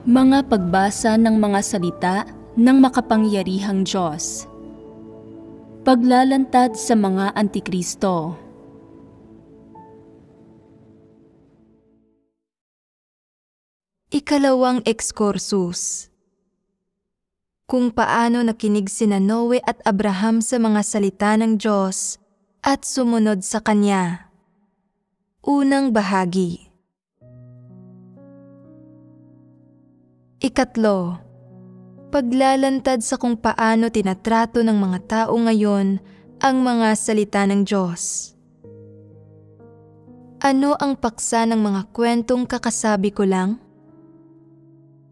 Mga pagbasa ng mga salita ng makapangyarihang Diyos. Paglalantad sa mga Antikristo. Ikalawang ekskursus. Kung paano nakinig sina Noe at Abraham sa mga salita ng Diyos at sumunod sa Kanya. Unang bahagi. Ikatlo, paglalantad sa kung paano tinatrato ng mga tao ngayon ang mga salita ng Diyos. Ano ang paksa ng mga kwentong kakasabi ko lang?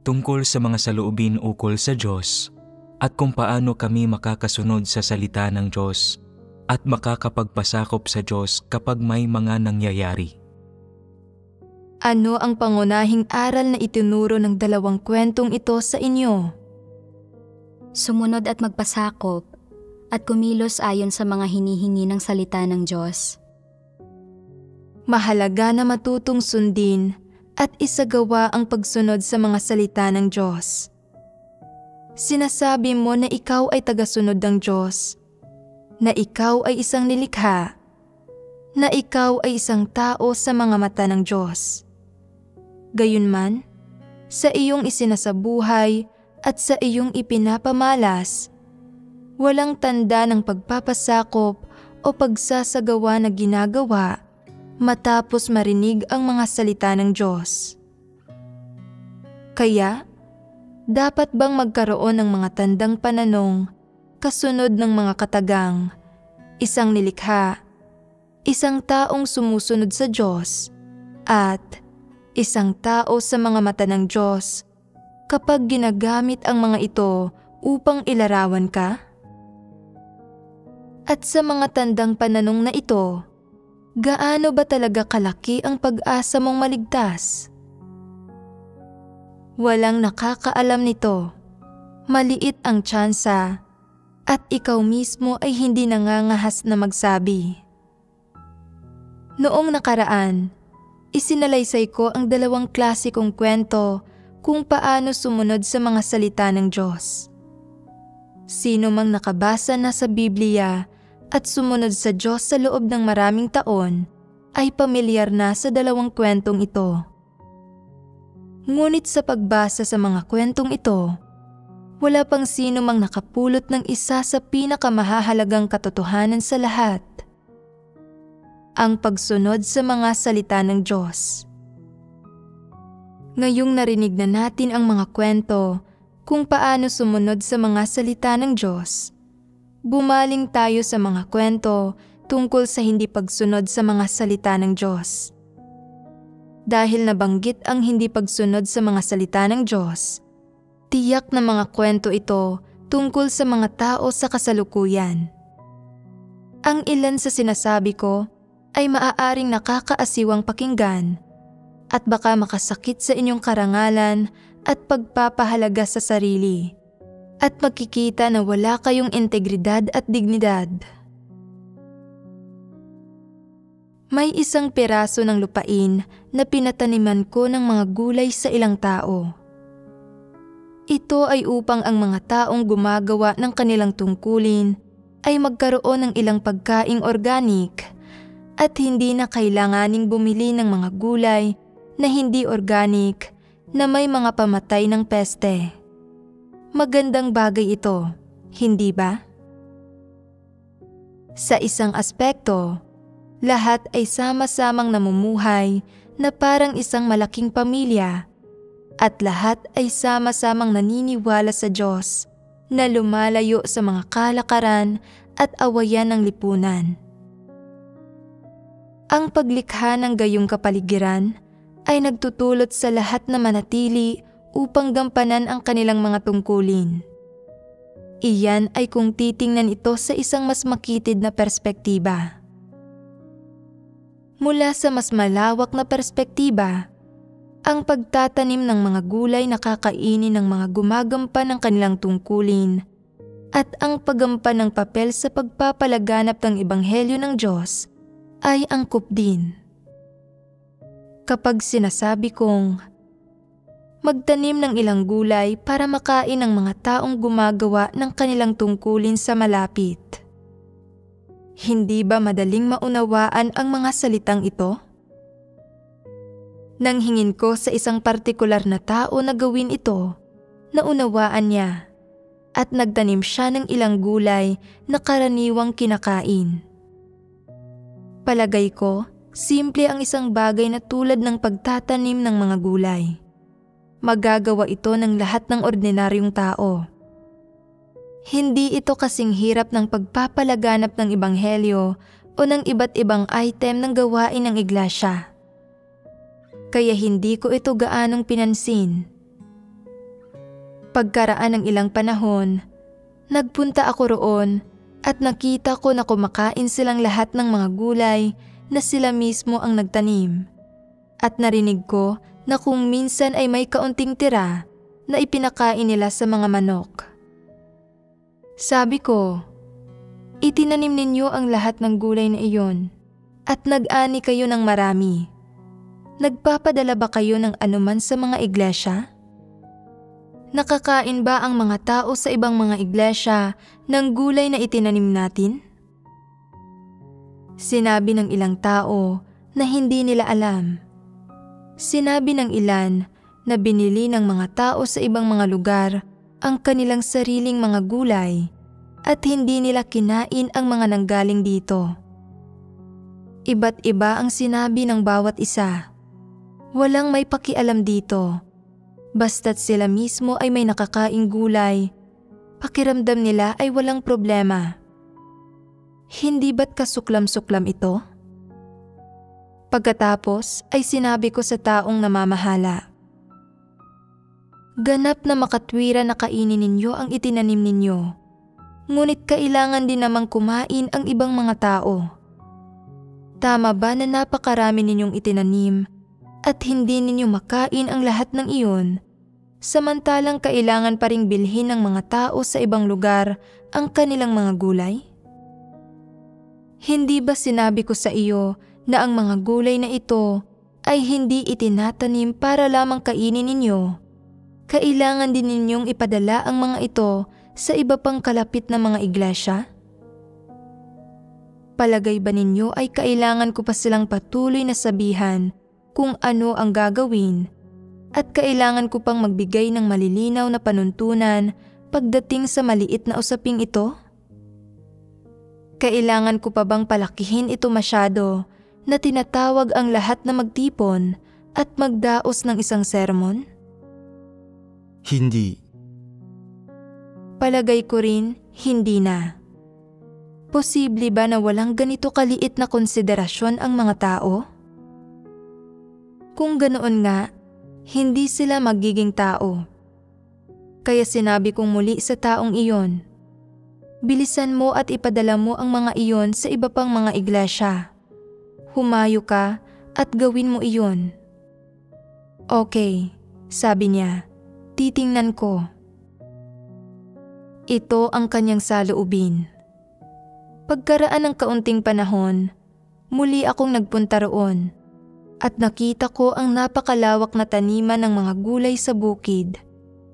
Tungkol sa mga saloobin ukol sa Diyos at kung paano kami makakasunod sa salita ng Diyos at makakapagpasakop sa Diyos kapag may mga nangyayari. Ano ang pangunahing aral na itinuro ng dalawang kwentong ito sa inyo? Sumunod at magpasakop at kumilos ayon sa mga hinihingi ng salita ng Diyos. Mahalaga na matutong sundin at isagawa ang pagsunod sa mga salita ng Diyos. Sinasabi mo na ikaw ay tagasunod ng Diyos, na ikaw ay isang nilikha, na ikaw ay isang tao sa mga mata ng Diyos. Gayunman, sa iyong isinasabuhay at sa iyong ipinapamalas, walang tanda ng pagpapasakop o pagsasagawa na ginagawa matapos marinig ang mga salita ng Diyos. Kaya, dapat bang magkaroon ng mga tandang pananong kasunod ng mga katagang, isang nilikha, isang taong sumusunod sa Diyos, at isang tao sa mga mata ng Diyos kapag ginagamit ang mga ito upang ilarawan ka? At sa mga tandang pananong na ito, gaano ba talaga kalaki ang pag-asa mong maligtas? Walang nakakaalam nito. Maliit ang tsansa at ikaw mismo ay hindi nangangahas na magsabi. Noong nakaraan, isinalaysay ko ang dalawang klasikong kwento kung paano sumunod sa mga salita ng Diyos. Sino mang nakabasa na sa Biblia at sumunod sa Diyos sa loob ng maraming taon ay pamilyar na sa dalawang kwentong ito. Ngunit sa pagbasa sa mga kwentong ito, wala pang sino mang nakapulot ng isa sa pinakamahahalagang katotohanan sa lahat: ang pagsunod sa mga salita ng Diyos. Ngayong narinig na natin ang mga kwento kung paano sumunod sa mga salita ng Diyos, bumaling tayo sa mga kwento tungkol sa hindi pagsunod sa mga salita ng Diyos. Dahil nabanggit ang hindi pagsunod sa mga salita ng Diyos, tiyak na mga kwento ito tungkol sa mga tao sa kasalukuyan. Ang ilan sa sinasabi ko ay maaaring nakakaasiwang pakinggan at baka makasakit sa inyong karangalan at pagpapahalaga sa sarili, at makikita na wala kayong integridad at dignidad. May isang piraso ng lupain na pinataniman ko ng mga gulay sa ilang tao. Ito ay upang ang mga taong gumagawa ng kanilang tungkulin ay magkaroon ng ilang pagkaing organic at hindi na kailanganing bumili ng mga gulay na hindi organic na may mga pamatay ng peste. Magandang bagay ito, hindi ba? Sa isang aspekto, lahat ay sama-samang namumuhay na parang isang malaking pamilya at lahat ay sama-samang naniniwala sa Diyos na lumalayo sa mga kalakaran at awayan ng lipunan. Ang paglikha ng gayong kapaligiran ay nagtutulot sa lahat na manatili upang gampanan ang kanilang mga tungkulin. Iyan ay kung titingnan ito sa isang mas makitid na perspektiba. Mula sa mas malawak na perspektiba, ang pagtatanim ng mga gulay na kakainin ng mga gumagampan ng kanilang tungkulin at ang paggampan ng papel sa pagpapalaganap ng Ebanghelyo ng Diyos ay angkop din. Kapag sinasabi kong magtanim ng ilang gulay para makain ng mga taong gumagawa ng kanilang tungkulin sa malapit. Hindi ba madaling maunawaan ang mga salitang ito? Nang hingin ko sa isang partikular na tao na gawin ito, naunawaan niya at nagtanim siya ng ilang gulay na karaniwang kinakain. Palagay ko, simple ang isang bagay na tulad ng pagtatanim ng mga gulay. Magagawa ito ng lahat ng ordinaryong tao. Hindi ito kasing hirap ng pagpapalaganap ng ebanghelyo o ng iba't ibang item ng gawain ng iglesia. Kaya hindi ko ito gaanong pinansin. Pagkaraan ng ilang panahon, nagpunta ako roon at nakita ko na kumakain silang lahat ng mga gulay na sila mismo ang nagtanim. At narinig ko na kung minsan ay may kaunting tira na ipinakain nila sa mga manok. Sabi ko, itinanim ninyo ang lahat ng gulay na iyon at nag-ani kayo ng marami. Nagpapadala ba kayo ng anuman sa mga iglesia? Nakakain ba ang mga tao sa ibang mga iglesia ng gulay na itinanim natin? Sinabi ng ilang tao na hindi nila alam. Sinabi ng ilan na binili ng mga tao sa ibang mga lugar ang kanilang sariling mga gulay at hindi nila kinain ang mga nanggaling dito. Iba't iba ang sinabi ng bawat isa. Walang may pakialam dito. Basta't sila mismo ay may nakakaing gulay, pakiramdam nila ay walang problema. Hindi ba't kasuklam-suklam ito? Pagkatapos ay sinabi ko sa taong namamahala, ganap na makatwira na kainin ninyo ang itinanim ninyo, ngunit kailangan din namang kumain ang ibang mga tao. Tama ba na napakarami ninyong itinanim at hindi ninyo makain ang lahat ng iyon, samantalang kailangan pa ring bilhin ng mga tao sa ibang lugar ang kanilang mga gulay? Hindi ba sinabi ko sa iyo na ang mga gulay na ito ay hindi itinatanim para lamang kainin ninyo? Kailangan din ninyong ipadala ang mga ito sa iba pang kalapit na mga iglesia? Palagay ba ninyo ay kailangan ko pa silang patuloy na sabihan kung ano ang gagawin at kailangan ko pang magbigay ng malilinaw na panuntunan pagdating sa maliit na usaping ito? Kailangan ko pa bang palakihin ito masyado na tinatawag ang lahat na magtipon at magdaos ng isang sermon? Hindi. Palagay ko rin, hindi na. Posible ba na walang ganito kaliit na konsiderasyon ang mga tao? Kung ganoon nga, hindi sila magiging tao. Kaya sinabi kong muli sa taong iyon, bilisan mo at ipadala mo ang mga iyon sa iba pang mga iglesia. Humayo ka at gawin mo iyon. Okay, sabi niya, titingnan ko. Ito ang kanyang saloobin. Pagkaraan ng kaunting panahon, muli akong nagpunta roon at nakita ko ang napakalawak na taniman ng mga gulay sa bukid,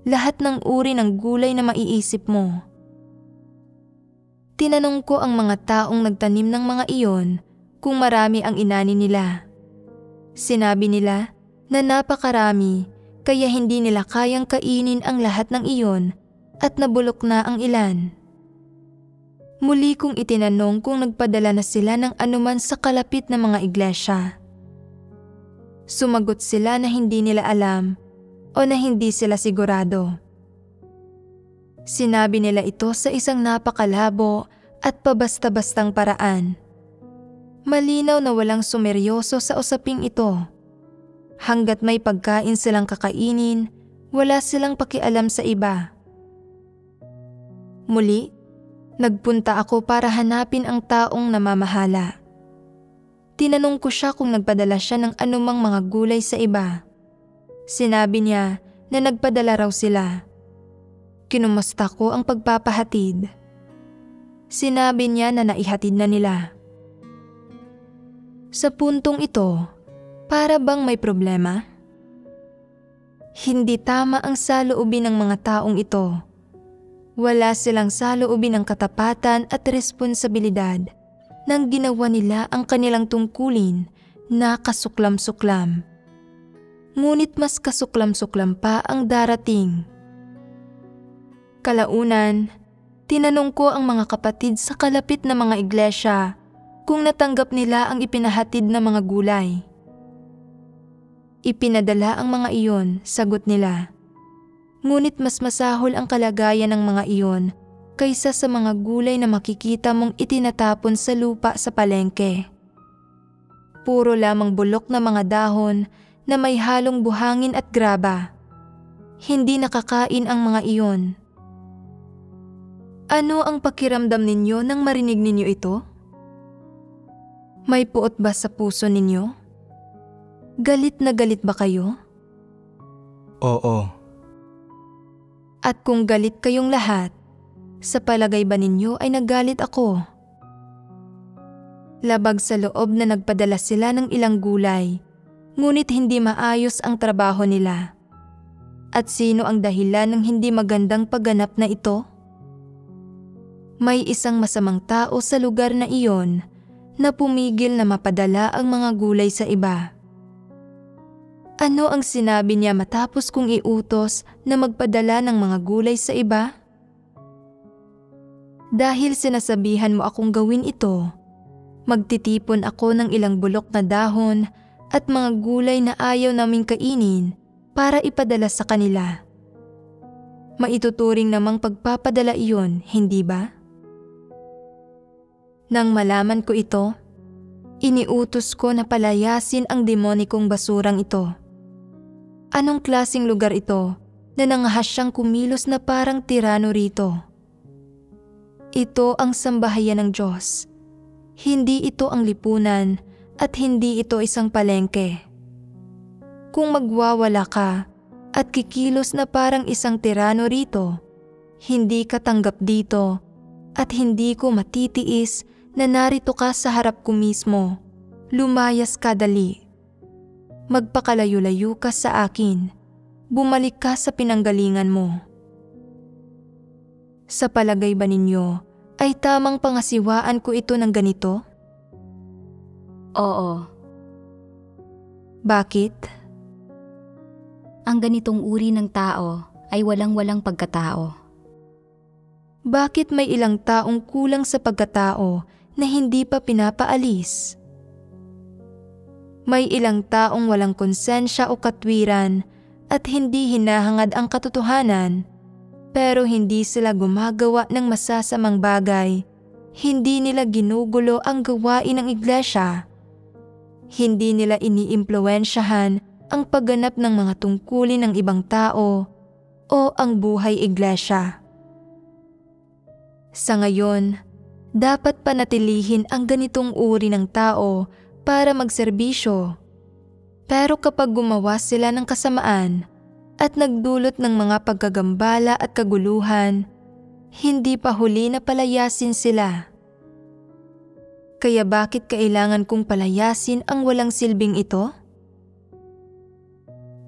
lahat ng uri ng gulay na maiisip mo. Tinanong ko ang mga taong nagtanim ng mga iyon kung marami ang inani nila. Sinabi nila na napakarami kaya hindi nila kayang kainin ang lahat ng iyon at nabulok na ang ilan. Muli kong itinanong kung nagpadala na sila ng anuman sa kalapit na mga iglesia. Sumagot sila na hindi nila alam o na hindi sila sigurado. Sinabi nila ito sa isang napakalabo at pabasta-bastang paraan. Malinaw na walang sumeryoso sa usaping ito. Hanggat may pagkain silang kakainin, wala silang pakialam sa iba. Muli, nagpunta ako para hanapin ang taong namamahala. Tinanong ko siya kung nagpadala siya ng anumang mga gulay sa iba. Sinabi niya na nagpadala raw sila. Kinumusta ko ang pagpapahatid. Sinabi niya na naihatid na nila. Sa puntong ito, para bang may problema? Hindi tama ang saloobin ng mga taong ito. Wala silang saloobin ng katapatan at responsibilidad nang ginawa nila ang kanilang tungkulin na kasuklam-suklam. Ngunit mas kasuklam-suklam pa ang darating. Kalaunan, tinanong ko ang mga kapatid sa kalapit na mga iglesia kung natanggap nila ang ipinahatid na mga gulay. Ipinadala ang mga iyon, sagot nila. Ngunit mas masahol ang kalagayan ng mga iyon kaysa sa mga gulay na makikita mong itinatapon sa lupa sa palengke. Puro lamang bulok na mga dahon na may halong buhangin at graba. Hindi nakakain ang mga iyon. Ano ang pakiramdam ninyo nang marinig ninyo ito? May puot ba sa puso ninyo? Galit na galit ba kayo? Oo. At kung galit kayong lahat, sa palagay ba ninyo ay nagalit ako? Labag sa loob na nagpadala sila ng ilang gulay, ngunit hindi maayos ang trabaho nila. At sino ang dahilan ng hindi magandang pagganap na ito? May isang masamang tao sa lugar na iyon na pumigil na mapadala ang mga gulay sa iba. Ano ang sinabi niya matapos kong iutos na magpadala ng mga gulay sa iba? Dahil sinasabihan mo akong gawin ito, magtitipon ako ng ilang bulok na dahon at mga gulay na ayaw naming kainin para ipadala sa kanila. Maituturing namang pagpapadala iyon, hindi ba? Nang malaman ko ito, iniutos ko na palayasin ang demonikong basurang ito. Anong klaseng lugar ito na nangahas siyang kumilos na parang tirano rito? Ito ang sambahayan ng Diyos. Hindi ito ang lipunan at hindi ito isang palengke. Kung magwawala ka at kikilos na parang isang tirano rito, hindi ka tanggap dito at hindi ko matitiis na narito ka sa harap ko mismo. Lumayas ka dali. Magpakalayo-layo ka sa akin. Bumalik ka sa pinanggalingan mo. Sa palagay ba ninyo, ay tamang pangasiwaan ko ito ng ganito? Oo. Bakit? Ang ganitong uri ng tao ay walang-walang pagkatao. Bakit may ilang taong kulang sa pagkatao na hindi pa pinapaalis? May ilang taong walang konsensya o katwiran at hindi hinahangad ang katotohanan, pero hindi sila gumagawa ng masasamang bagay. Hindi nila ginugulo ang gawain ng iglesia. Hindi nila iniimpluwensyahan ang pagganap ng mga tungkulin ng ibang tao o ang buhay iglesia. Sa ngayon, dapat panatilihin ang ganitong uri ng tao para magserbisyo. Pero kapag gumawa sila ng kasamaan at nagdulot ng mga pagkagambala at kaguluhan, hindi pa huli na palayasin sila. Kaya bakit kailangan kong palayasin ang walang silbing ito?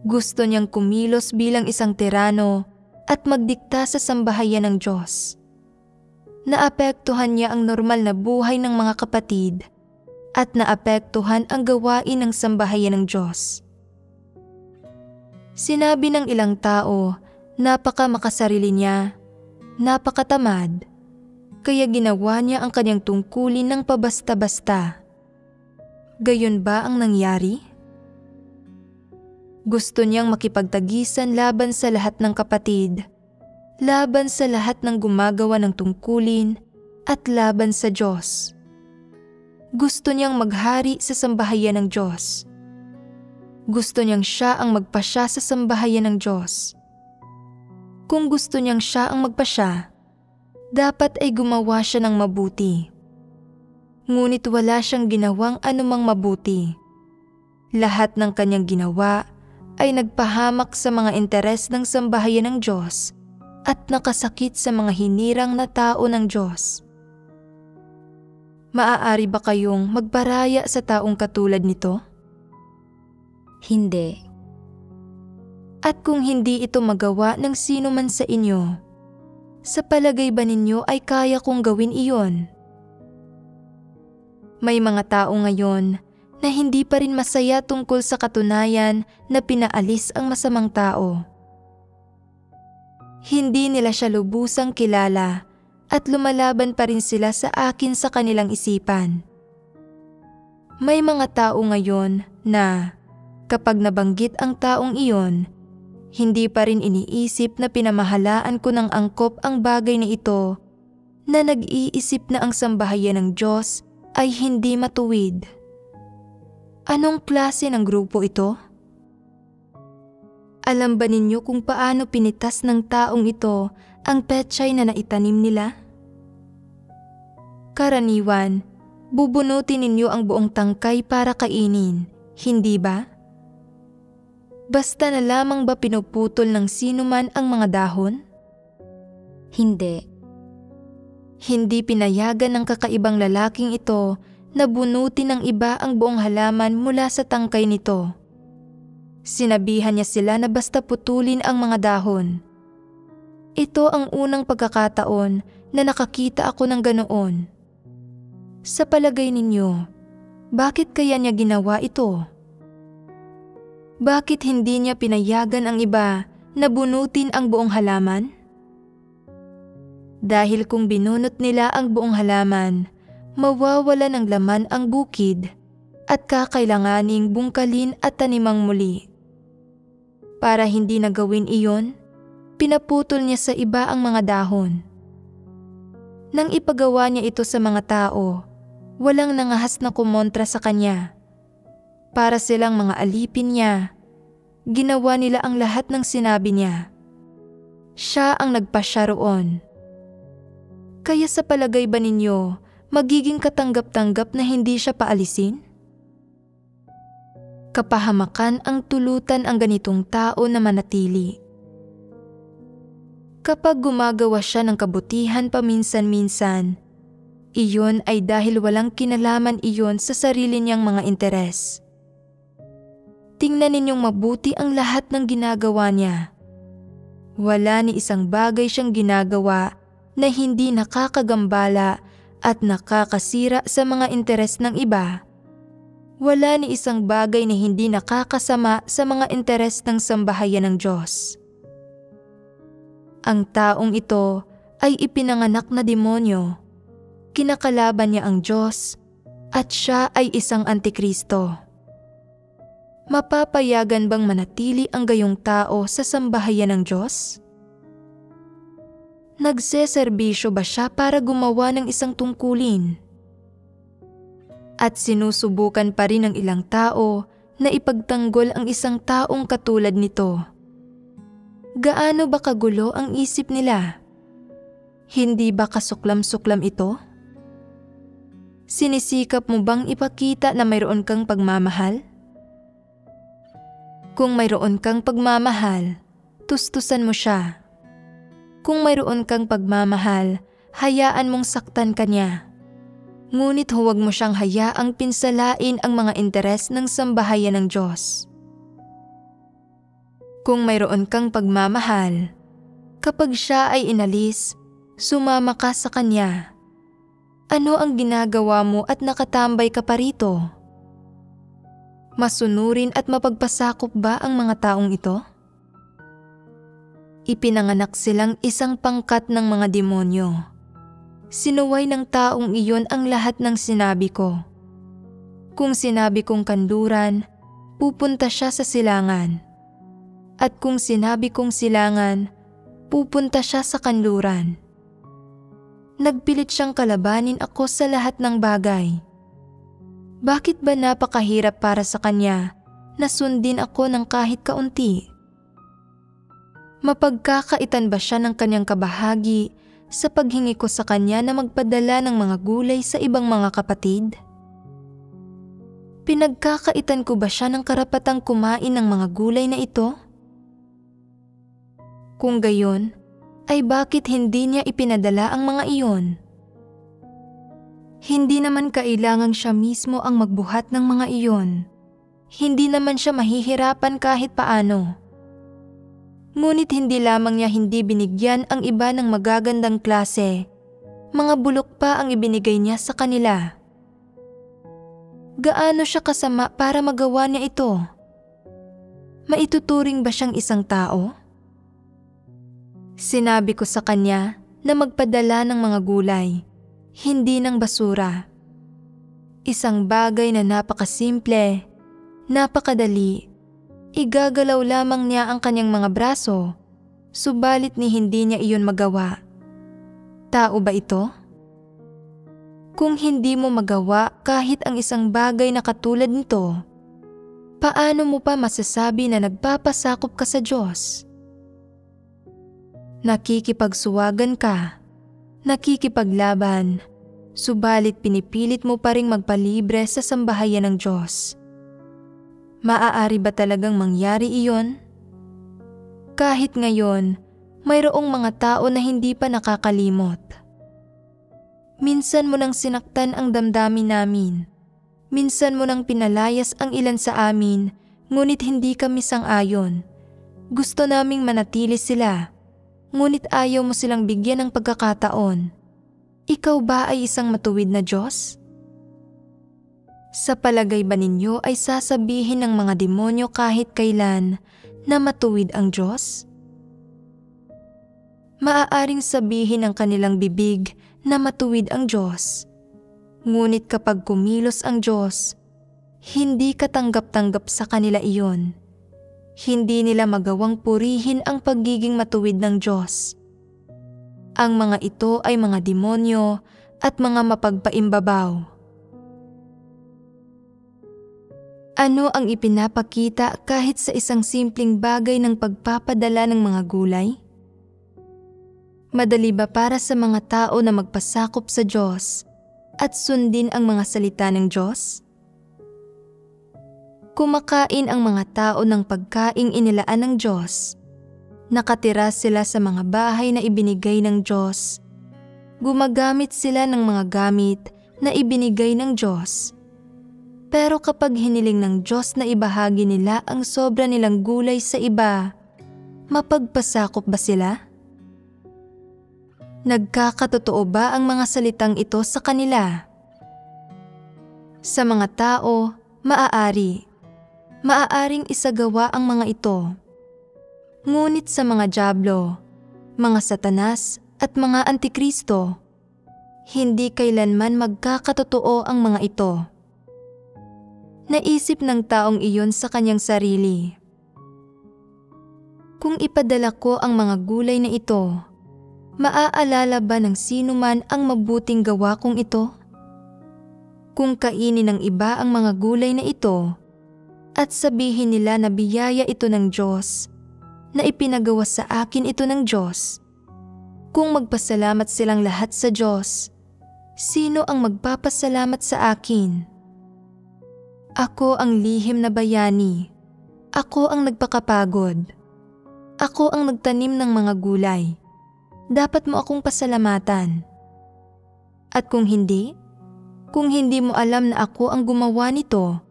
Gusto niyang kumilos bilang isang tirano at magdikta sa sambahayan ng Diyos. Naapektuhan niya ang normal na buhay ng mga kapatid at naapektuhan ang gawain ng sambahayan ng Diyos. Sinabi ng ilang tao, napaka makasarili niya, napakatamad, kaya ginawa niya ang kanyang tungkulin ng pabasta-basta. Gayon ba ang nangyari? Gusto niyang makipagtagisan laban sa lahat ng kapatid, laban sa lahat ng gumagawa ng tungkulin, at laban sa Diyos. Gusto niyang maghari sa sambahayan ng Diyos. Gusto niyang siya ang magpasya sa sambahayan ng Diyos. Kung gusto niyang siya ang magpasya, dapat ay gumawa siya ng mabuti. Ngunit wala siyang ginawang anumang mabuti. Lahat ng kanyang ginawa ay nagpahamak sa mga interes ng sambahayan ng Diyos at nakasakit sa mga hinirang na tao ng Diyos. Maaari ba kayong magbaraya sa taong katulad nito? Hindi. At kung hindi ito magawa ng sino man sa inyo, sa palagay ba ninyo ay kaya kong gawin iyon? May mga tao ngayon na hindi pa rin masaya tungkol sa katunayan na pinaalis ang masamang tao. Hindi nila siya lubusang kilala at lumalaban pa rin sila sa akin sa kanilang isipan. May mga tao ngayon na kapag nabanggit ang taong iyon, hindi pa rin iniisip na pinamahalaan ko ng angkop ang bagay na ito, na nag-iisip na ang sambahayan ng Diyos ay hindi matuwid. Anong klase ng grupo ito? Alam ba ninyo kung paano pinitas ng taong ito ang pechay na naitanim nila? Karaniwan, bubunutin ninyo ang buong tangkay para kainin, hindi ba? Basta na lamang ba pinuputol ng sino man ang mga dahon? Hindi. Hindi pinayagan ng kakaibang lalaking ito na bunutin ng iba ang buong halaman mula sa tangkay nito. Sinabihan niya sila na basta putulin ang mga dahon. Ito ang unang pagkakataon na nakakita ako ng ganoon. Sa palagay ninyo, bakit kaya niya ginawa ito? Bakit hindi niya pinayagan ang iba na bunutin ang buong halaman? Dahil kung binunot nila ang buong halaman, mawawala ng laman ang bukid at kakailanganing bungkalin at tanimang muli. Para hindi na gawin iyon, pinaputol niya sa iba ang mga dahon. Nang ipagawa niya ito sa mga tao, walang nangahas na kumontra sa kanya. Para silang mga alipin niya, ginawa nila ang lahat ng sinabi niya. Siya ang nagpasya roon. Kaya sa palagay ba ninyo, magiging katanggap-tanggap na hindi siya paalisin? Kapahamakan ang tulutan ang ganitong tao na manatili. Kapag gumagawa siya ng kabutihan paminsan-minsan, iyon ay dahil walang kinalaman iyon sa sarili niyang mga interes. Tingnan ninyong mabuti ang lahat ng ginagawa niya. Wala ni isang bagay siyang ginagawa na hindi nakakagambala at nakakasira sa mga interes ng iba. Wala ni isang bagay na hindi nakakasama sa mga interes ng sambahayan ng Diyos. Ang taong ito ay ipinanganak na demonyo. Kinakalaban niya ang Diyos at siya ay isang antikristo. Mapapayagan bang manatili ang gayong tao sa sambahayan ng Diyos? Nagseserbisyo ba siya para gumawa ng isang tungkulin? At sinusubukan pa rin ng ilang tao na ipagtanggol ang isang taong katulad nito. Gaano ba kagulo ang isip nila? Hindi ba kasuklam-suklam ito? Sinisikap mo bang ipakita na mayroon kang pagmamahal? Kung mayroon kang pagmamahal, tustusan mo siya. Kung mayroon kang pagmamahal, hayaan mong saktan ka niya. Ngunit huwag mo siyang hayaang pinsalain ang mga interes ng sambahayan ng Diyos. Kung mayroon kang pagmamahal, kapag siya ay inalis, sumama ka sa kanya. Ano ang ginagawa mo at nakatambay ka pa rito? Masunurin at mapagpasakop ba ang mga taong ito? Ipinanganak silang isang pangkat ng mga demonyo. Sinuway ng taong iyon ang lahat ng sinabi ko. Kung sinabi kong kanluran, pupunta siya sa silangan. At kung sinabi kong silangan, pupunta siya sa kanluran. Nagpilit siyang kalabanin ako sa lahat ng bagay. Bakit ba napakahirap para sa kanya na sundin ako ng kahit kaunti? Mapagkakaitan ba siya ng kanyang kabahagi sa paghingi ko sa kanya na magpadala ng mga gulay sa ibang mga kapatid? Pinagkakaitan ko ba siya ng karapatang kumain ng mga gulay na ito? Kung gayon, ay bakit hindi niya ipinadala ang mga iyon? Hindi naman kailangang siya mismo ang magbuhat ng mga iyon. Hindi naman siya mahihirapan kahit paano. Ngunit hindi lamang niya hindi binigyan ang iba ng magagandang klase, mga bulok pa ang ibinigay niya sa kanila. Gaano siya kasama para magawa niya ito? Maituturing ba siyang isang tao? Sinabi ko sa kanya na magpadala ng mga gulay, hindi ng basura. Isang bagay na napakasimple, napakadali. Igagalaw lamang niya ang kanyang mga braso, subalit ni hindi niya iyon magawa. Tao ba ito? Kung hindi mo magawa kahit ang isang bagay na katulad nito, paano mo pa masasabi na nagpapasakop ka sa Diyos? Nakikipagsuwagan ka, nakikipaglaban, subalit pinipilit mo pa ring magpalibre sa sambahayan ng Diyos. Maaari ba talagang mangyari iyon? Kahit ngayon, mayroong mga tao na hindi pa nakakalimot. Minsan mo nang sinaktan ang damdamin namin. Minsan mo nang pinalayas ang ilan sa amin, ngunit hindi kami sang-ayon. Gusto naming manatili sila, ngunit ayaw mo silang bigyan ng pagkakataon. Ikaw ba ay isang matuwid na Diyos? Sa palagay ba ninyo ay sasabihin ng mga demonyo kahit kailan na matuwid ang Diyos? Maaaring sabihin ng kanilang bibig na matuwid ang Diyos, ngunit kapag kumilos ang Diyos, hindi katanggap-tanggap sa kanila iyon. Hindi nila magawang purihin ang pagiging matuwid ng Diyos. Ang mga ito ay mga demonyo at mga mapagpaimbabaw. Ano ang ipinapakita kahit sa isang simpleng bagay ng pagpapadala ng mga gulay? Madali ba para sa mga tao na magpasakop sa Diyos at sundin ang mga salita ng Diyos? Kumakain ang mga tao ng pagkaing inilaan ng Diyos. Nakatira sila sa mga bahay na ibinigay ng Diyos. Gumagamit sila ng mga gamit na ibinigay ng Diyos. Pero kapag hiniling ng Diyos na ibahagi nila ang sobra nilang gulay sa iba, mapagpasakop ba sila? Nagkakatotoo ba ang mga salitang ito sa kanila? Sa mga tao, maaaring isagawa ang mga ito. Ngunit sa mga dyablo, mga satanas at mga antikristo, hindi kailanman magkakatotoo ang mga ito. Naisip ng taong iyon sa kanyang sarili. Kung ipadala ko ang mga gulay na ito, maaalala ba ng sino man ang mabuting gawa kong ito? Kung kainin ng iba ang mga gulay na ito, at sabihin nila na biyaya ito ng Diyos, na ipinagawa sa akin ito ng Diyos, kung magpasalamat silang lahat sa Diyos, sino ang magpapasalamat sa akin? Ako ang lihim na bayani. Ako ang nagpakapagod. Ako ang nagtanim ng mga gulay. Dapat mo akong pasalamatan. At kung hindi mo alam na ako ang gumawa nito,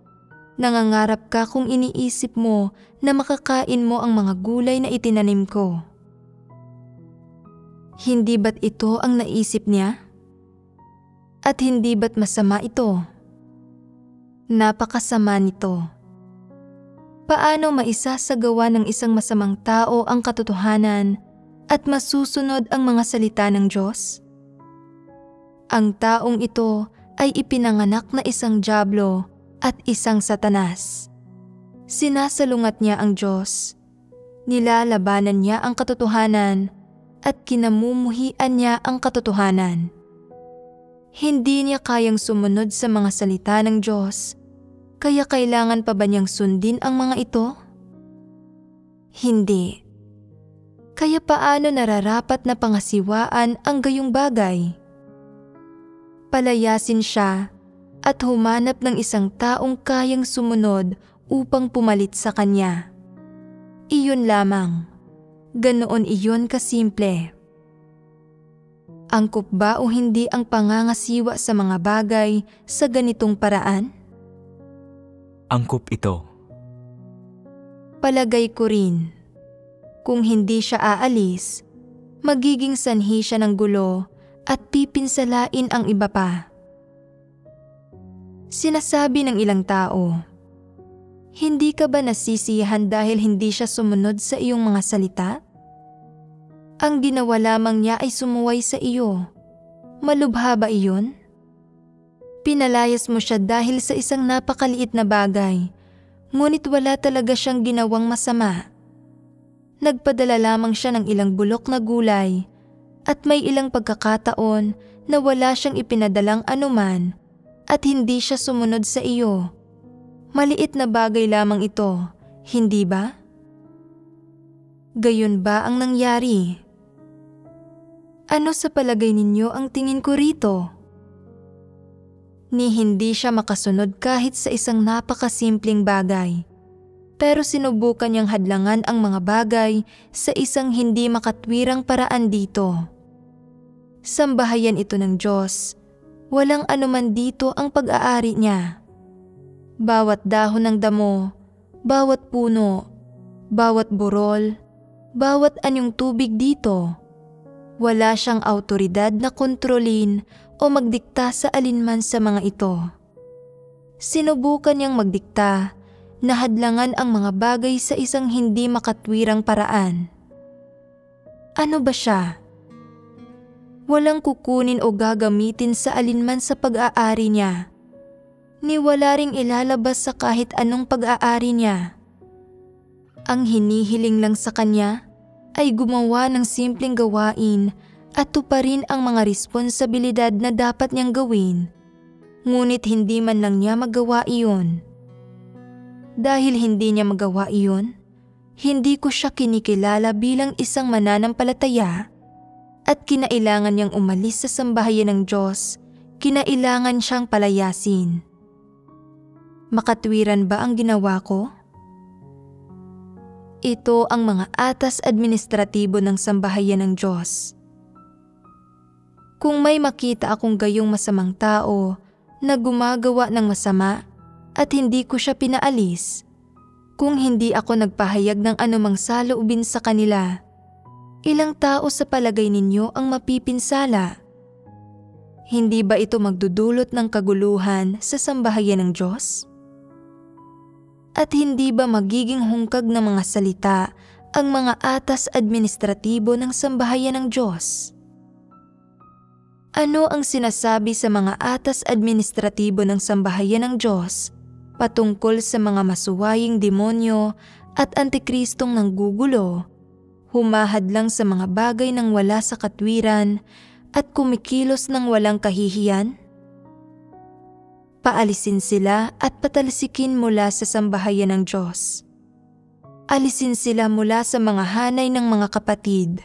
nangangarap ka kung iniisip mo na makakain mo ang mga gulay na itinanim ko. Hindi ba't ito ang naisip niya? At hindi ba't masama ito? Napakasama nito. Paano maisasagawa ng isang masamang tao ang katotohanan at masusunod ang mga salita ng Diyos? Ang taong ito ay ipinanganak na isang dyablo at isang satanas. Sinasalungat niya ang Diyos, nilalabanan niya ang katotohanan at kinamumuhian niya ang katotohanan. Hindi niya kayang sumunod sa mga salita ng Diyos, kaya kailangan pa ba niyang sundin ang mga ito? Hindi. Kaya paano nararapat na pangasiwaan ang gayong bagay? Palayasin siya at humanap ng isang taong kayang sumunod upang pumalit sa kanya. Iyon lamang. Ganoon iyon kasimple. Angkop ba o hindi ang pangangasiwa sa mga bagay sa ganitong paraan? Angkop ito. Palagay ko rin. Kung hindi siya aalis, magiging sanhi siya ng gulo at pipinsalain ang iba pa. Sinasabi ng ilang tao, "Hindi ka ba nasisiyahan dahil hindi siya sumunod sa iyong mga salita? Ang ginawa lamang niya ay sumuway sa iyo. Malubha ba iyon? Pinalayas mo siya dahil sa isang napakaliit na bagay, ngunit wala talaga siyang ginawang masama. Nagpadala lamang siya ng ilang bulok na gulay at may ilang pagkakataon na wala siyang ipinadalang anuman at hindi siya sumunod sa iyo. Maliit na bagay lamang ito, hindi ba? Gayon ba ang nangyari? Ano sa palagay ninyo ang tingin ko rito? Ni hindi siya makasunod kahit sa isang napakasimpleng bagay. Pero sinubukan niyang hadlangan ang mga bagay sa isang hindi makatwirang paraan dito. Sambahayan ito ng Diyos. Walang anuman dito ang pag-aari niya. Bawat dahon ng damo, bawat puno, bawat burol, bawat anyong tubig dito. Wala siyang awtoridad na kontrolin o magdikta sa alinman sa mga ito. Sinubukan niyang magdikta na hadlangan ang mga bagay sa isang hindi makatwirang paraan. Ano ba siya? Walang kukunin o gagamitin sa alinman sa pag-aari niya. Ni wala ring ilalabas sa kahit anong pag-aari niya. Ang hinihiling lang sa kanya ay gumawa ng simpleng gawain at tuparin ang mga responsibilidad na dapat niyang gawin, ngunit hindi man lang niya magawa iyon. Dahil hindi niya magawa iyon, hindi ko siya kinikilala bilang isang mananampalataya at kinailangan niyang umalis sa sambahayan ng Diyos, kinailangan siyang palayasin. Makatwiran ba ang ginawa ko? Ito ang mga atas administratibo ng sambahayan ng Diyos. Kung may makita akong gayong masamang tao na gumagawa ng masama at hindi ko siya pinaalis, kung hindi ako nagpahayag ng anumang saloobin sa kanila, ilang tao sa palagay ninyo ang mapipinsala? Hindi ba ito magdudulot ng kaguluhan sa sambahayan ng Diyos? At hindi ba magiging hungkag ng mga salita ang mga atas administratibo ng sambahayan ng Diyos? Ano ang sinasabi sa mga atas administratibo ng sambahayan ng Diyos patungkol sa mga masuwaying demonyo at antikristong nanggugulo, humahadlang sa mga bagay ng wala sa katwiran at kumikilos ng walang kahihiyan? Paalisin sila at patalsikin mula sa sambahayan ng Diyos. Alisin sila mula sa mga hanay ng mga kapatid.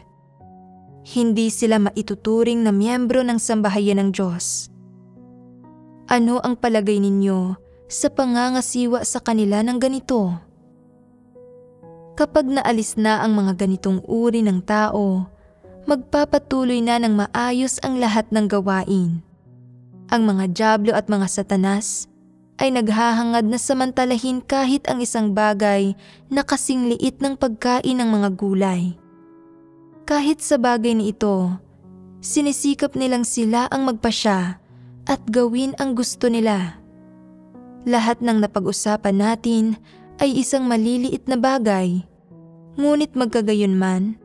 Hindi sila maituturing na miyembro ng sambahayan ng Diyos. Ano ang palagay ninyo sa pangangasiwa sa kanila ng ganito? Kapag naalis na ang mga ganitong uri ng tao, magpapatuloy na ng maayos ang lahat ng gawain. Ang mga dyablo at mga satanas ay naghahangad na samantalahin kahit ang isang bagay na kasing liit ng pagkain ng mga gulay. Kahit sa bagay na ito, sinisikap nilang sila ang magpasya at gawin ang gusto nila. Lahat ng napag-usapan natin ay isang maliliit na bagay, ngunit magkagayunman,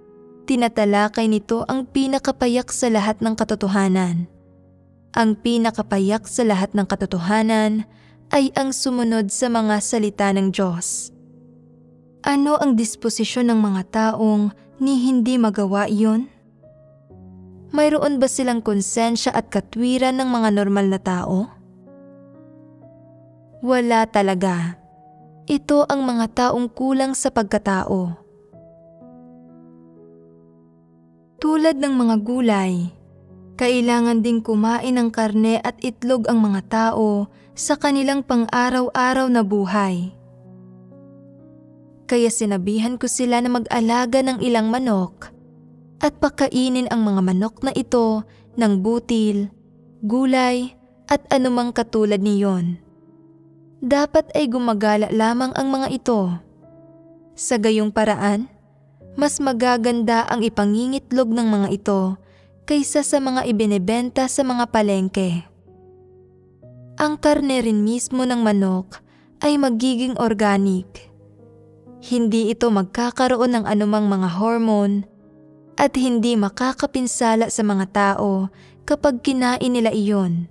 tinatalakay nito ang pinakapayak sa lahat ng katotohanan. Ang pinakapayak sa lahat ng katotohanan ay ang sumunod sa mga salita ng Diyos. Ano ang disposisyon ng mga taong ni hindi magawa iyon? Mayroon ba silang konsensya at katwiran ng mga normal na tao? Wala talaga. Ito ang mga taong kulang sa pagkatao. Tulad ng mga gulay, kailangan ding kumain ng karne at itlog ang mga tao sa kanilang pang-araw-araw na buhay. Kaya sinabihan ko sila na mag-alaga ng ilang manok at pakainin ang mga manok na ito ng butil, gulay at anumang katulad niyon. Dapat ay gumagala lamang ang mga ito. Sa gayong paraan, mas magaganda ang ipangingitlog ng mga ito kaysa sa mga ibinebenta sa mga palengke. Ang karne rin mismo ng manok ay magiging organic. Hindi ito magkakaroon ng anumang mga hormone at hindi makakapinsala sa mga tao kapag kinain nila iyon.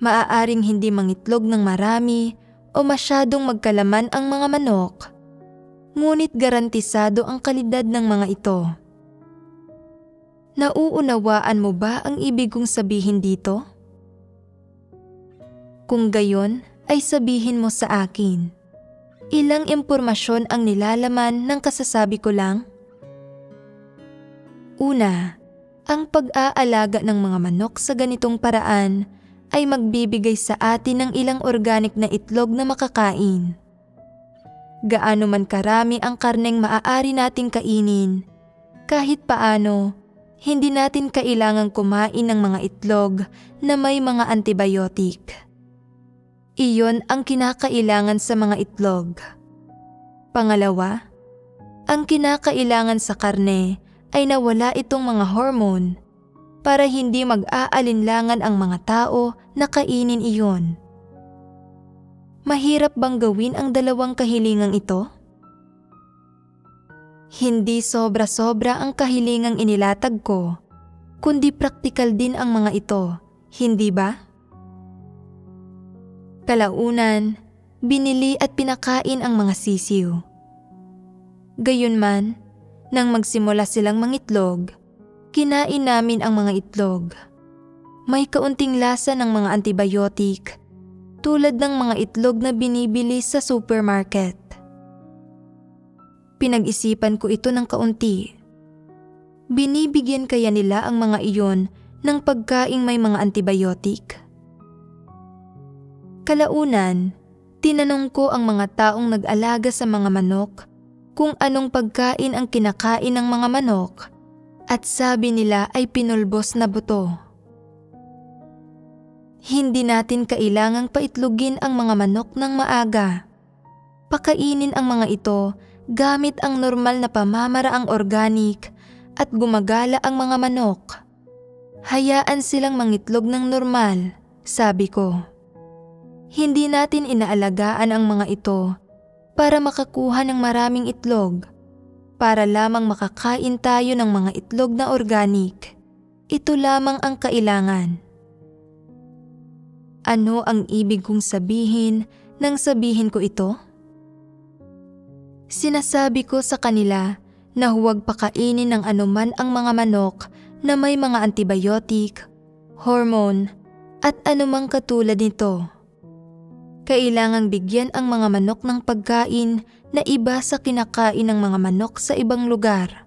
Maaaring hindi mangitlog ng marami o masyadong magkalaman ang mga manok, ngunit garantisado ang kalidad ng mga ito. Nauunawaan mo ba ang ibig kong sabihin dito? Kung gayon, ay sabihin mo sa akin. Ilang impormasyon ang nilalaman ng kasasabi ko lang? Una, ang pag-aalaga ng mga manok sa ganitong paraan ay magbibigay sa atin ng ilang organic na itlog na makakain. Gaano man karami ang karneng maaari nating kainin, kahit paano, hindi natin kailangang kumain ng mga itlog na may mga antibiotic. Iyon ang kinakailangan sa mga itlog. Pangalawa, ang kinakailangan sa karne ay nawala itong mga hormone para hindi mag-aalinlangan ang mga tao na kainin iyon. Mahirap bang gawin ang dalawang kahilingang ito? Hindi sobra-sobra ang kahilingang inilatag ko, kundi praktikal din ang mga ito, hindi ba? Kalaunan, binili at pinakain ang mga sisiw. Gayunman, nang magsimula silang mangitlog, kinain namin ang mga itlog. May kaunting lasa ng mga antibiotic, tulad ng mga itlog na binibili sa supermarket. Pinag-isipan ko ito ng kaunti. Binibigyan kaya nila ang mga iyon ng pagkaing may mga antibiotic? Kalaunan, tinanong ko ang mga taong nag-alaga sa mga manok kung anong pagkain ang kinakain ng mga manok at sabi nila ay pinulbos na buto. Hindi natin kailangang paitlogin ang mga manok ng maaga. Pakainin ang mga ito gamit ang normal na pamamaraang organic at gumagala ang mga manok. Hayaan silang mangitlog ng normal, sabi ko. Hindi natin inaalagaan ang mga ito para makakuha ng maraming itlog, para lamang makakain tayo ng mga itlog na organic. Ito lamang ang kailangan. Ano ang ibig kong sabihin nang sabihin ko ito? Sinasabi ko sa kanila na huwag pakainin ng anuman ang mga manok na may mga antibiotic, hormone, at anumang katulad nito. Kailangang bigyan ang mga manok ng pagkain na iba sa kinakain ng mga manok sa ibang lugar.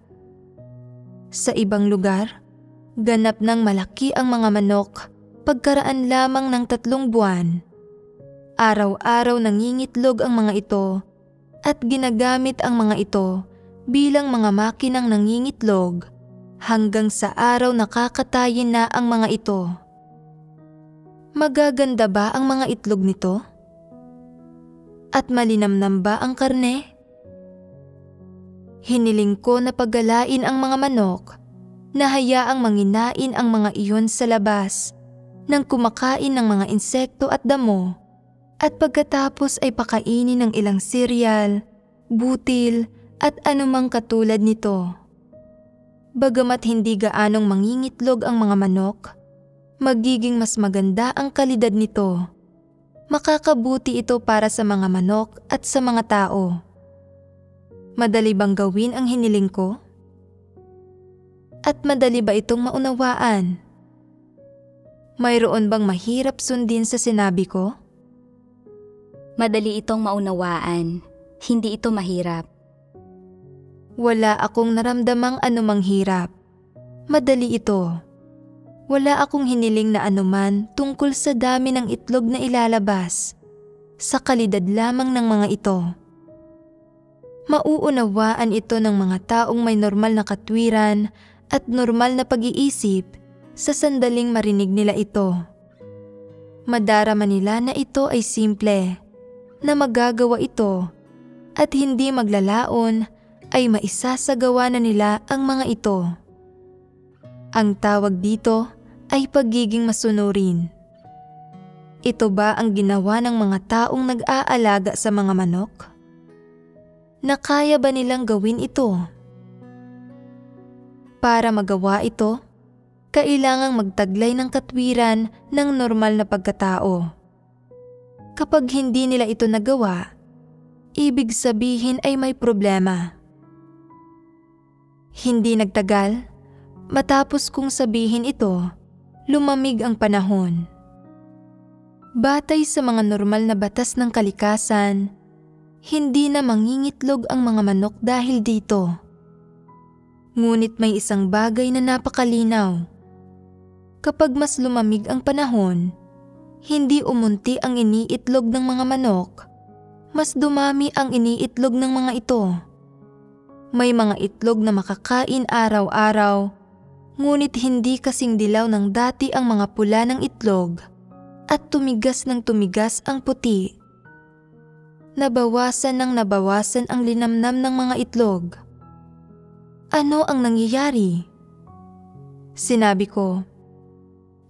Sa ibang lugar, ganap ng malaki ang mga manok pagkaraan lamang ng 3 buwan. Araw-araw nangingitlog ang mga ito at ginagamit ang mga ito bilang mga makinang nangingitlog hanggang sa araw nakakatayin na ang mga ito. Magaganda ba ang mga itlog nito? At malinamnam ba ang karne? Hiniling ko na paggalain ang mga manok na hayaang manginain ang mga iyon sa labas nang kumakain ng mga insekto at damo at pagkatapos ay pakainin ng ilang cereal, butil at anumang katulad nito. Bagamat hindi gaanong mangingitlog ang mga manok, magiging mas maganda ang kalidad nito. Makakabuti ito para sa mga manok at sa mga tao. Madali bang gawin ang hiniling ko? At madali ba itong maunawaan? Mayroon bang mahirap sundin sa sinabi ko? Madali itong maunawaan. Hindi ito mahirap. Wala akong naramdamang anumang hirap. Madali ito. Wala akong hiniling na anuman tungkol sa dami ng itlog na ilalabas. Sa kalidad lamang ng mga ito. Mauunawaan ito ng mga taong may normal na katwiran at normal na pag-iisip sa sandaling marinig nila ito. Madarama nila na ito ay simple, na magagawa ito at hindi maglalaon ay maisasagawa na nila ang mga ito. Ang tawag dito ay pagiging masunurin. Ito ba ang ginawa ng mga taong nag-aalaga sa mga manok? Nakaya ba nilang gawin ito? Para magawa ito, kailangang magtaglay ng katwiran ng normal na pagkatao. Kapag hindi nila ito nagawa, ibig sabihin ay may problema. Hindi nagtagal, matapos kong sabihin ito, lumamig ang panahon. Batay sa mga normal na batas ng kalikasan, hindi na mangingitlog ang mga manok dahil dito. Ngunit may isang bagay na napakalinaw. Kapag mas lumamig ang panahon, hindi umunti ang iniitlog ng mga manok, mas dumami ang iniitlog ng mga ito. May mga itlog na makakain araw-araw, ngunit hindi kasing dilaw ng dati ang mga pula ng itlog at tumigas ng tumigas ang puti. Nabawasan ng nabawasan ang linamnam ng mga itlog. Ano ang nangyayari? Sinabi ko,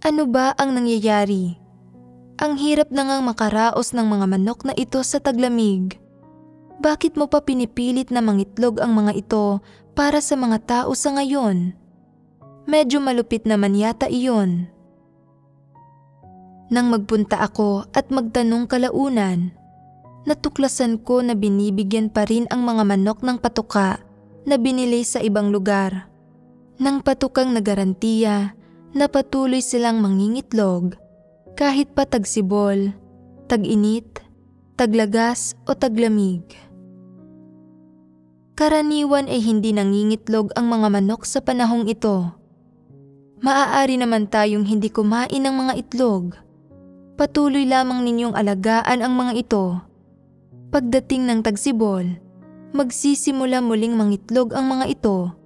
ano ba ang nangyayari? Ang hirap na ngang makaraos ng mga manok na ito sa taglamig. Bakit mo pa pinipilit na mangitlog ang mga ito para sa mga tao sa ngayon? Medyo malupit naman yata iyon. Nang magpunta ako at magtanong kalaunan, natuklasan ko na binibigyan pa rin ang mga manok ng patuka na binili sa ibang lugar. Nang patukang nagarantiya na patuloy silang mangingitlog kahit pa tagsibol, tag-init, taglagas o taglamig. Karaniwan ay hindi nangingitlog ang mga manok sa panahong ito. Maaari naman tayong hindi kumain ng mga itlog. Patuloy lamang ninyong alagaan ang mga ito. Pagdating ng tagsibol, magsisimula muling mangitlog ang mga ito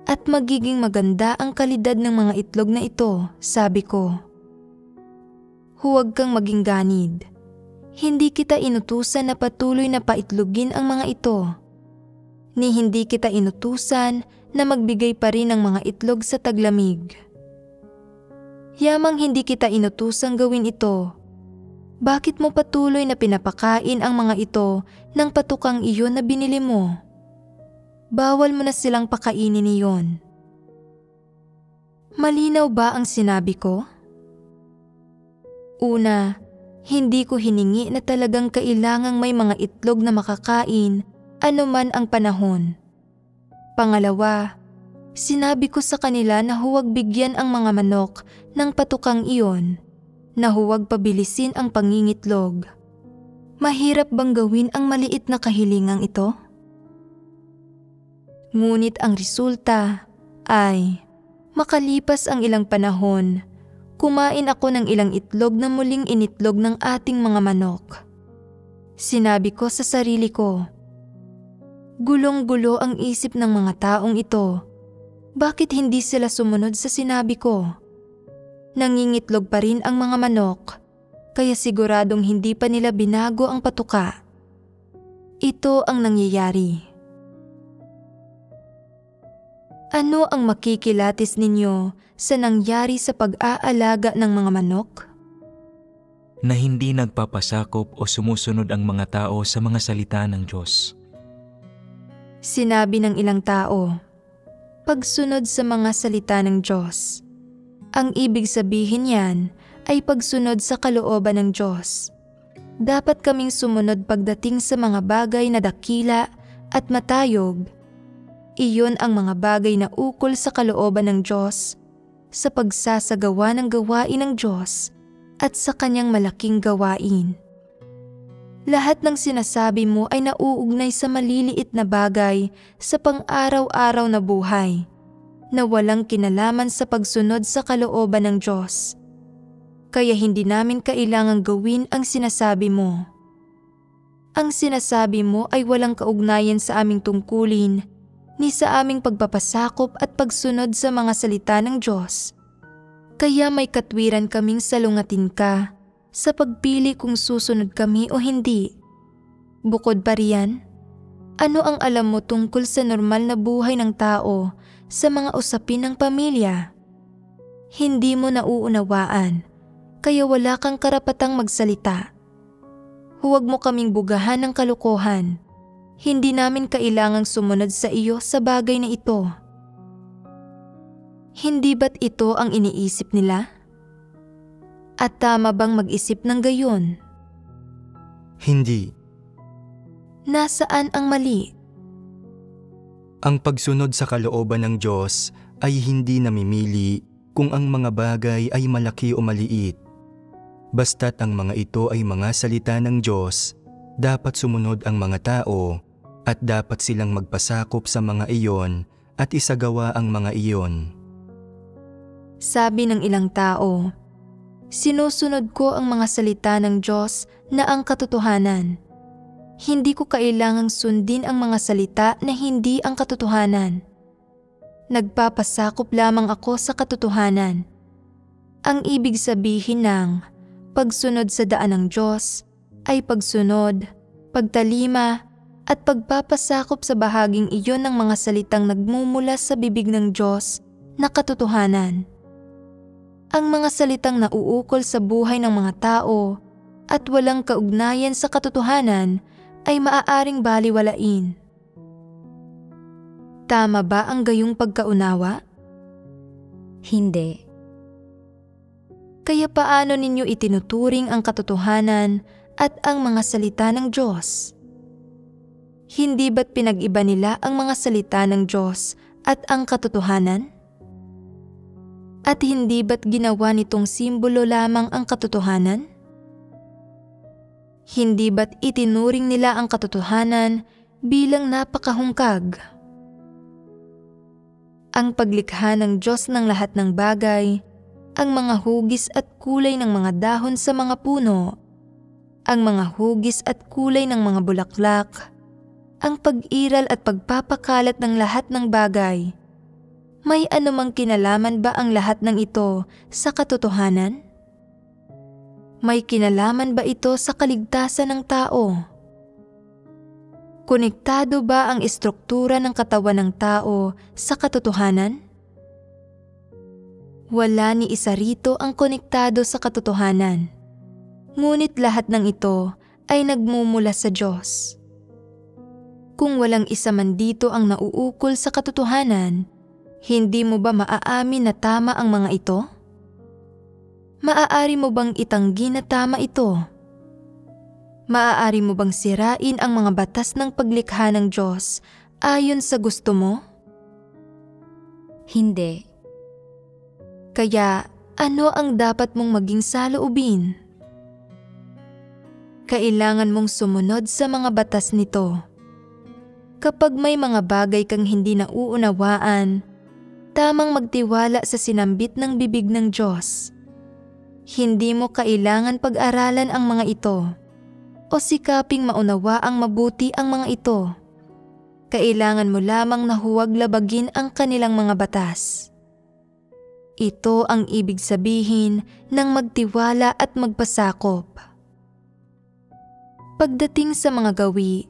at magiging maganda ang kalidad ng mga itlog na ito, sabi ko. Huwag kang maging ganid. Hindi kita inutusan na patuloy na paitlogin ang mga ito. Ni hindi kita inutusan na magbigay pa rin ng mga itlog sa taglamig. Yamang hindi kita inutusang gawin ito. Bakit mo patuloy na pinapakain ang mga ito ng patukang iyon na binili mo? Bawal mo na silang pakainin iyon. Malinaw ba ang sinabi ko? Una, hindi ko hiningi na talagang kailangang may mga itlog na makakain anuman ang panahon. Pangalawa, sinabi ko sa kanila na huwag bigyan ang mga manok ng patukang iyon, na huwag pabilisin ang pangingitlog. Mahirap bang gawin ang maliit na kahilingang ito? Ngunit ang resulta ay, makalipas ang ilang panahon, kumain ako ng ilang itlog na muling initlog ng ating mga manok. Sinabi ko sa sarili ko, gulong-gulo ang isip ng mga taong ito. Bakit hindi sila sumunod sa sinabi ko? Nangingitlog pa rin ang mga manok, kaya siguradong hindi pa nila binago ang patuka. Ito ang nangyayari. Ano ang makikilatis ninyo sa nangyari sa pag-aalaga ng mga manok? Na hindi nagpapasakop o sumusunod ang mga tao sa mga salita ng Diyos. Sinabi ng ilang tao, pagsunod sa mga salita ng Diyos. Ang ibig sabihin niyan ay pagsunod sa kalooban ng Diyos. Dapat kaming sumunod pagdating sa mga bagay na dakila at matayog. Iyon ang mga bagay na ukol sa kalooban ng Diyos, sa pagsasagawa ng gawain ng Diyos at sa kanyang malaking gawain. Lahat ng sinasabi mo ay nauugnay sa maliliit na bagay sa pang-araw-araw na buhay, na walang kinalaman sa pagsunod sa kalooban ng Diyos. Kaya hindi namin kailangang gawin ang sinasabi mo. Ang sinasabi mo ay walang kaugnayan sa aming tungkulin, ni sa aming pagpapasakop at pagsunod sa mga salita ng Diyos. Kaya may katwiran kaming salungatin ka sa pagpili kung susunod kami o hindi. Bukod pa riyan, Ano ang alam mo tungkol sa normal na buhay ng tao sa mga usapin ng pamilya? Hindi mo nauunawaan, kaya wala kang karapatang magsalita. Huwag mo kaming bugahan ng kalokohan. Hindi namin kailangang sumunod sa iyo sa bagay na ito. Hindi ba't ito ang iniisip nila? At tama bang mag-isip ng gayon? Hindi. Nasaan ang mali? Ang pagsunod sa kalooban ng Diyos ay hindi namimili kung ang mga bagay ay malaki o maliit. Basta't ang mga ito ay mga salita ng Diyos, dapat sumunod ang mga tao at dapat silang magpasakop sa mga iyon at isagawa ang mga iyon. Sabi ng ilang tao, sinusunod ko ang mga salita ng Diyos na ang katotohanan. Hindi ko kailangang sundin ang mga salita na hindi ang katotohanan. Nagpapasakop lamang ako sa katotohanan. Ang ibig sabihin ng pagsunod sa daan ng Diyos ay pagsunod, pagtalima, at pagpapasakop sa bahaging iyon ng mga salitang nagmumula sa bibig ng Diyos na katotohanan. Ang mga salitang nauukol sa buhay ng mga tao at walang kaugnayan sa katotohanan ay maaaring baliwalain. Tama ba ang gayong pagkaunawa? Hindi. Kaya paano ninyo itinuturing ang katotohanan at ang mga salita ng Diyos? Hindi ba't pinag-iba nila ang mga salita ng Diyos at ang katotohanan? At hindi ba't ginawa nitong simbolo lamang ang katotohanan? Hindi ba't itinuring nila ang katotohanan bilang napakahungkag? Ang paglikha ng Diyos ng lahat ng bagay, ang mga hugis at kulay ng mga dahon sa mga puno, ang mga hugis at kulay ng mga bulaklak, ang pag-iral at pagpapakalat ng lahat ng bagay. May anumang kinalaman ba ang lahat ng ito sa katotohanan? May kinalaman ba ito sa kaligtasan ng tao? Konektado ba ang istruktura ng katawan ng tao sa katotohanan? Wala ni isa rito ang konektado sa katotohanan. Ngunit lahat ng ito ay nagmumula sa Diyos. Kung walang isa man dito ang nauukol sa katotohanan, hindi mo ba maaamin na tama ang mga ito? Maaari mo bang itanggi na tama ito? Maaari mo bang sirain ang mga batas ng paglikha ng Diyos ayon sa gusto mo? Hindi. Kaya ano ang dapat mong maging saloobin? Kailangan mong sumunod sa mga batas nito. Kapag may mga bagay kang hindi nauunawaan, tamang magtiwala sa sinambit ng bibig ng Diyos. Hindi mo kailangan pag-aralan ang mga ito o sikaping maunawa ang mabuti ang mga ito. Kailangan mo lamang na huwag labagin ang kanilang mga batas. Ito ang ibig sabihin ng magtiwala at magpasakop. Pagdating sa mga gawi,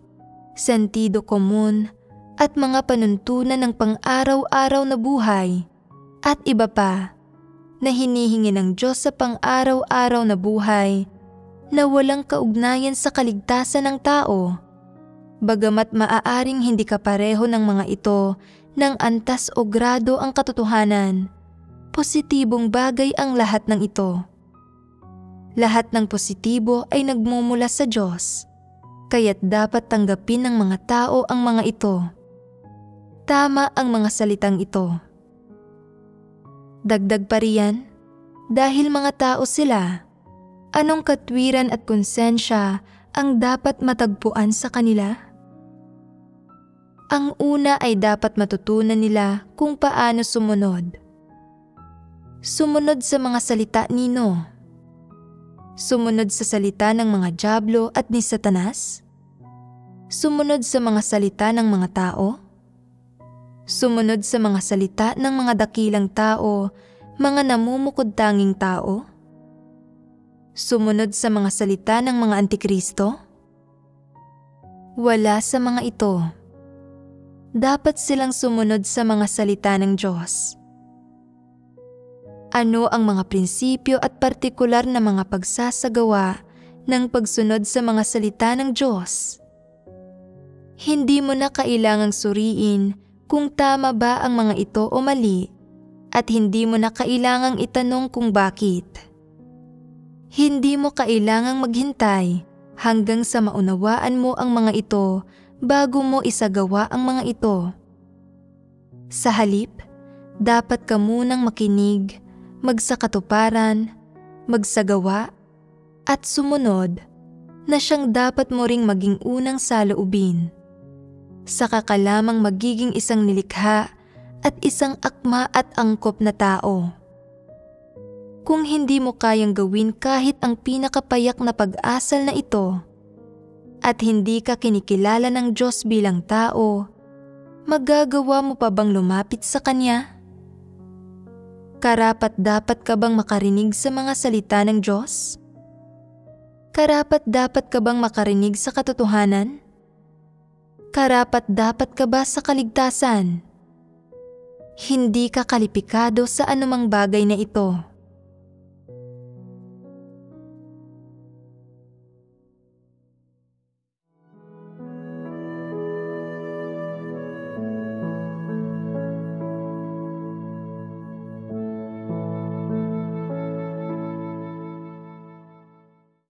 sentido komun at mga panuntunan ng pang-araw-araw na buhay at iba pa na hinihingi ng Diyos sa pang-araw-araw na buhay na walang kaugnayan sa kaligtasan ng tao, bagamat maaaring hindi kapareho ng mga ito ng antas o grado ang katotohanan, positibong bagay ang lahat ng ito. Lahat ng positibo ay nagmumula sa Diyos, kaya't dapat tanggapin ng mga tao ang mga ito. Tama ang mga salitang ito. Dagdag pa riyan, dahil mga tao sila, anong katwiran at konsensya ang dapat matagpuan sa kanila? Ang una ay dapat matutunan nila kung paano sumunod. Sumunod sa mga salita nino. Sumunod sa salita ng mga dyablo at ni Satanas? Sumunod sa mga salita ng mga tao? Sumunod sa mga salita ng mga dakilang tao, mga namumukod-tanging tao? Sumunod sa mga salita ng mga antikristo? Wala sa mga ito. Dapat silang sumunod sa mga salita ng Diyos. Ano ang mga prinsipyo at partikular na mga pagsasagawa ng pagsunod sa mga salita ng Diyos? Hindi mo na kailangang suriin kung tama ba ang mga ito o mali, at hindi mo na kailangang itanong kung bakit. Hindi mo kailangang maghintay hanggang sa maunawaan mo ang mga ito bago mo isagawa ang mga ito. Sa halip, dapat ka munang makinig, magsakatuparan, magsagawa, at sumunod na siyang dapat mo ring maging unang saloobin. Saka ka lamang magiging isang nilikha at isang akma at angkop na tao. Kung hindi mo kayang gawin kahit ang pinakapayak na pag-asal na ito, at hindi ka kinikilala ng Diyos bilang tao, magagawa mo pa bang lumapit sa Kanya? Karapat-dapat ka bang makarinig sa mga salita ng Diyos? Karapat-dapat ka bang makarinig sa katotohanan? Karapat-dapat ka ba sa kaligtasan? Hindi ka kalipikado sa anumang bagay na ito.